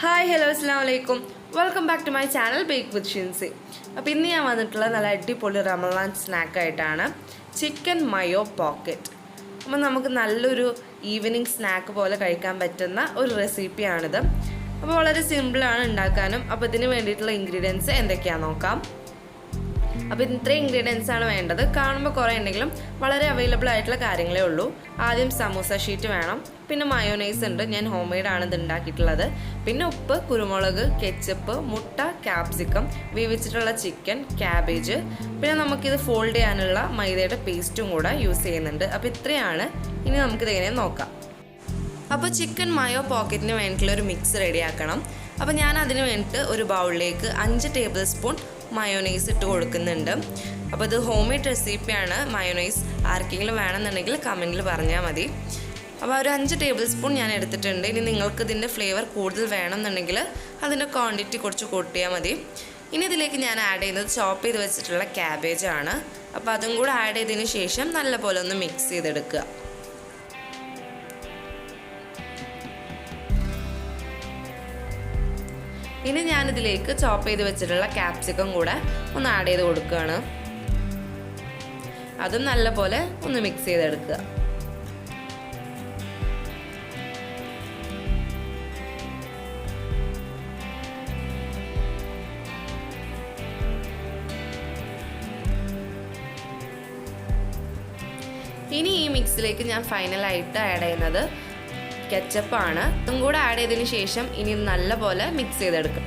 Hi, hello, assalamu alaikum. Welcome back to my channel Bake with Shinsy. അപ്പോൾ ഇന്ന് ഞാൻ വന്നിട്ടുള്ള നല്ല അടിപൊളി റമളാൻ സ്നാക്ക് ആയിട്ടാണ് ചിക്കൻ മയോ പോക്കറ്റ്. അപ്പോൾ നമുക്ക് നല്ലൊരു ഈവനിങ് സ്നാക്ക് പോലെ കഴിക്കാൻ പറ്റുന്ന ഒരു റെസിപ്പിയാണിത്. അപ്പോൾ വളരെ സിമ്പിളാണ് ഉണ്ടാക്കാനും. അപ്പോൾ ഇതിന് വേണ്ടിയിട്ടുള്ള ഇൻഗ്രീഡിയൻസ് എന്തൊക്കെയാണെന്ന് നോക്കാം. അപ്പോൾ ഇത്രയും ഇൻഗ്രീഡിയൻസ് ആണ് വേണ്ടത്. കാണുമ്പോൾ കുറേ ഉണ്ടെങ്കിലും വളരെ അവൈലബിൾ ആയിട്ടുള്ള കാര്യങ്ങളേ ഉള്ളൂ. ആദ്യം സമൂസ ഷീറ്റ് വേണം, പിന്നെ മയോനൈസ് ഉണ്ട്, ഞാൻ ഹോം മെയ്ഡാണ് ഇത് ഉണ്ടാക്കിയിട്ടുള്ളത്. പിന്നെ ഉപ്പ്, കുരുമുളക്, കെച്ചപ്പ്, മുട്ട, ക്യാപ്സിക്കം, വേവിച്ചിട്ടുള്ള ചിക്കൻ, ക്യാബേജ്, പിന്നെ നമുക്കിത് ഫോൾഡ് ചെയ്യാനുള്ള മൈദയുടെ പേസ്റ്റും കൂടെ യൂസ് ചെയ്യുന്നുണ്ട്. അപ്പോൾ ഇത്രയാണ്. ഇനി നമുക്കിത് എങ്ങനെ നോക്കാം. അപ്പോൾ ചിക്കൻ മയോ പോക്കറ്റിന് വേണ്ടിയിട്ടുള്ള ഒരു മിക്സ് റെഡിയാക്കണം. അപ്പോൾ ഞാൻ അതിന് വേണ്ടിയിട്ട് ഒരു ബൗളിലേക്ക് 5 ടേബിൾ സ്പൂൺ മയോനൈസ് ഇട്ട് കൊടുക്കുന്നുണ്ട്. അപ്പോൾ ഇത് ഹോം മെയ്ഡ് റെസിപ്പിയാണ്. മയോനൈസ് ആർക്കെങ്കിലും വേണമെന്നുണ്ടെങ്കിൽ കമൻറ്റിൽ പറഞ്ഞാൽ മതി. അപ്പോൾ ഒരു 5 ടേബിൾ സ്പൂൺ ഞാൻ എടുത്തിട്ടുണ്ട്. ഇനി നിങ്ങൾക്ക് ഇതിൻ്റെ ഫ്ലേവർ കൂടുതൽ വേണമെന്നുണ്ടെങ്കിൽ അതിൻ്റെ ക്വാണ്ടിറ്റി കുറച്ച് കൂട്ടിയാൽ മതി. ഇനി ഇതിലേക്ക് ഞാൻ ആഡ് ചെയ്യുന്നത് ചോപ്പ് ചെയ്ത് വെച്ചിട്ടുള്ള ക്യാബേജാണ്. അപ്പോൾ അതും കൂടെ ആഡ് ചെയ്തതിന് ശേഷം നല്ലപോലെ ഒന്ന് മിക്സ് ചെയ്തെടുക്കുക. ഇനി ഞാനിതിലേക്ക് ചോപ്പ് ചെയ്ത് വെച്ചിട്ടുള്ള ക്യാപ്സിക്കം കൂടെ ഒന്ന് ആഡ് ചെയ്ത് കൊടുക്കുകയാണ്. അതും നല്ലപോലെ ഒന്ന് മിക്സ് ചെയ്തെടുക്കുക. ഇനി ഈ മിക്സിലേക്ക് ഞാൻ ഫൈനലായിട്ട് ആഡ് ചെയ്യുന്നത് കെച്ചപ്പാണ്. ഇതും കൂടെ ആഡ് ചെയ്തതിന് ശേഷം ഇനി നല്ലപോലെ മിക്സ് ചെയ്തെടുക്കും.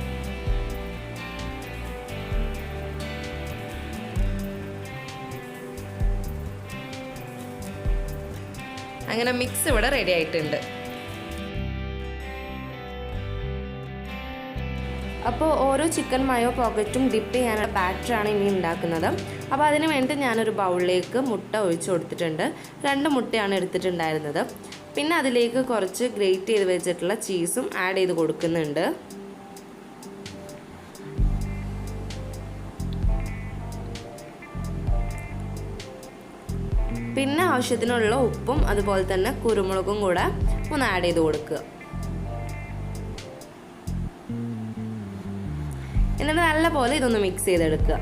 അങ്ങനെ മിക്സ് ഇവിടെ റെഡി ആയിട്ടുണ്ട്. അപ്പോൾ ഓരോ ചിക്കൻ മയോ പോക്കറ്റും ഡിപ്പ് ചെയ്യാനുള്ള ബാറ്ററാണ് ഇനി ഉണ്ടാക്കുന്നത്. അപ്പോൾ അതിന് വേണ്ടി ഞാനൊരു ബൗളിലേക്ക് മുട്ട ഒഴിച്ചു കൊടുത്തിട്ടുണ്ട്. 2 മുട്ടയാണ് എടുത്തിട്ടുണ്ടായിരുന്നത്. പിന്നെ അതിലേക്ക് കുറച്ച് ഗ്രേറ്റ് ചെയ്ത് വെച്ചിട്ടുള്ള ചീസും ആഡ് ചെയ്ത് കൊടുക്കുന്നുണ്ട്. പിന്നെ ആവശ്യത്തിനുള്ള ഉപ്പും അതുപോലെ തന്നെ കുരുമുളകും കൂടെ ഒന്ന് ആഡ് ചെയ്ത് കൊടുക്കുക. എന്നിട്ട് നല്ലപോലെ ഇതൊന്ന് മിക്സ് ചെയ്തെടുക്കുക.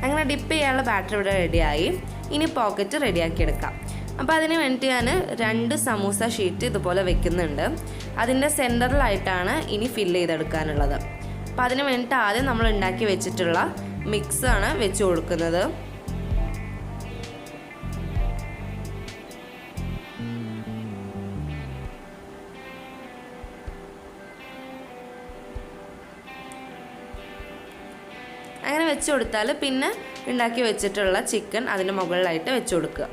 അങ്ങനെ ഡിപ്പ് ചെയ്യാനുള്ള ബാറ്റർ ഇവിടെ റെഡിയായി. ഇനി പോക്കറ്റ് റെഡിയാക്കിയെടുക്കാം. അപ്പോൾ അതിന് വേണ്ടി ഞാൻ 2 സമൂസ ഷീറ്റ് ഇതുപോലെ വെക്കുന്നുണ്ട്. അതിൻ്റെ സെൻറ്ററിലായിട്ടാണ് ഇനി ഫില്ല് ചെയ്തെടുക്കാനുള്ളത്. അപ്പോൾ അതിന് വേണ്ടിയിട്ട് ആദ്യം നമ്മൾ ഉണ്ടാക്കി വെച്ചിട്ടുള്ള മിക്സാണ് വെച്ച് കൊടുക്കുന്നത്. അങ്ങനെ വെച്ച് കൊടുത്താൽ പിന്നെ ഉണ്ടാക്കി വെച്ചിട്ടുള്ള ചിക്കൻ അതിൻ്റെ മുകളിലായിട്ട് വെച്ച് കൊടുക്കുക.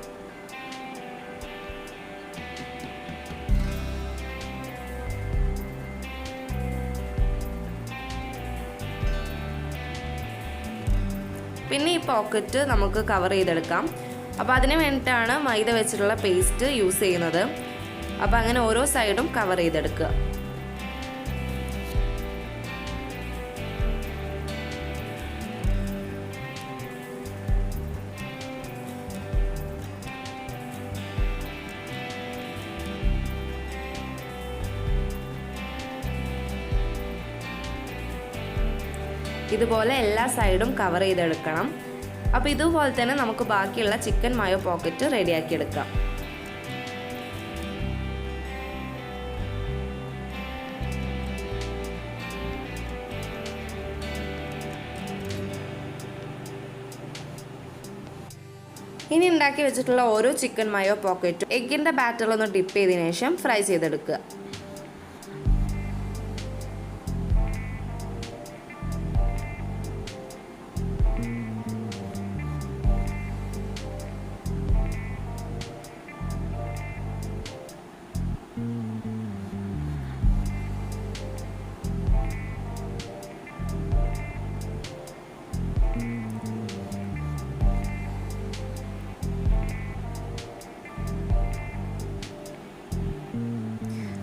പിന്നെ ഈ പോക്കറ്റ് നമുക്ക് കവർ ചെയ്തെടുക്കാം. അപ്പോൾ അതിന് വേണ്ടിയിട്ടാണ് മൈദ വെച്ചിട്ടുള്ള പേസ്റ്റ് യൂസ് ചെയ്യുന്നത്. അപ്പോൾ അങ്ങനെ ഓരോ സൈഡും കവർ ചെയ്തെടുക്കുക. ഇതുപോലെ എല്ലാ സൈഡും കവർ ചെയ്തെടുക്കണം. അപ്പോൾ ഇതുപോലെ തന്നെ നമുക്ക് ബാക്കിയുള്ള ചിക്കൻ മയോ പോക്കറ്റ് റെഡിയാക്കി എടുക്കാം. ഇനി ഉണ്ടാക്കി വെച്ചിട്ടുള്ള ഓരോ ചിക്കൻ മയോ പോക്കറ്റും എഗ്ഗിൻ്റെ ബാറ്ററിലൊന്ന് ഡിപ്പ് ചെയ്തതിനു ശേഷം ഫ്രൈ ചെയ്തെടുക്കുക.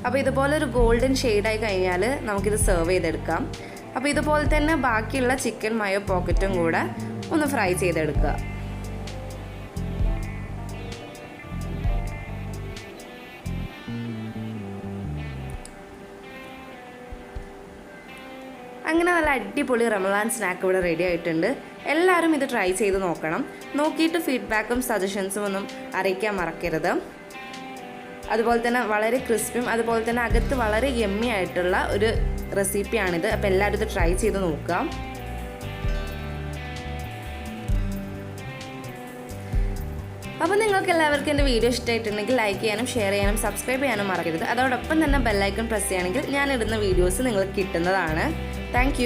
അപ്പോൾ ഇതുപോലെ ഒരു ഗോൾഡൻ ഷെയ്ഡായി കഴിഞ്ഞാൽ നമുക്കിത് സെർവ് ചെയ്തെടുക്കാം. അപ്പോൾ ഇതുപോലെ തന്നെ ബാക്കിയുള്ള ചിക്കൻ മയോ പോക്കറ്റും കൂടെ ഒന്ന് ഫ്രൈ ചെയ്തെടുക്കുക. അങ്ങനെ നല്ല അടിപൊളി റമളാൻ സ്നാക്ക് ഇവിടെ റെഡി ആയിട്ടുണ്ട്. എല്ലാവരും ഇത് ട്രൈ ചെയ്ത് നോക്കണം. നോക്കിയിട്ട് ഫീഡ്ബാക്കും സജഷൻസും ഒന്നും അറിയിക്കാൻ മറക്കരുത്. അതുപോലെ തന്നെ വളരെ ക്രിസ്പിയും അതുപോലെ തന്നെ അകത്ത് വളരെ യമ്മി ആയിട്ടുള്ള ഒരു റെസിപ്പിയാണിത്. അപ്പോൾ എല്ലാവരും ഇത് ട്രൈ ചെയ്ത് നോക്കുക. അപ്പോൾ നിങ്ങൾക്ക് എല്ലാവർക്കും എൻ്റെ വീഡിയോ ഇഷ്ടമായിട്ടുണ്ടെങ്കിൽ ലൈക്ക് ചെയ്യാനും ഷെയർ ചെയ്യാനും സബ്സ്ക്രൈബ് ചെയ്യാനും മറക്കരുത്. അതോടൊപ്പം തന്നെ ബെല്ലൈക്കൺ പ്രസ് ചെയ്യുകയാണെങ്കിൽ ഞാൻ ഇടുന്ന വീഡിയോസ് നിങ്ങൾക്ക് കിട്ടുന്നതാണ്. താങ്ക്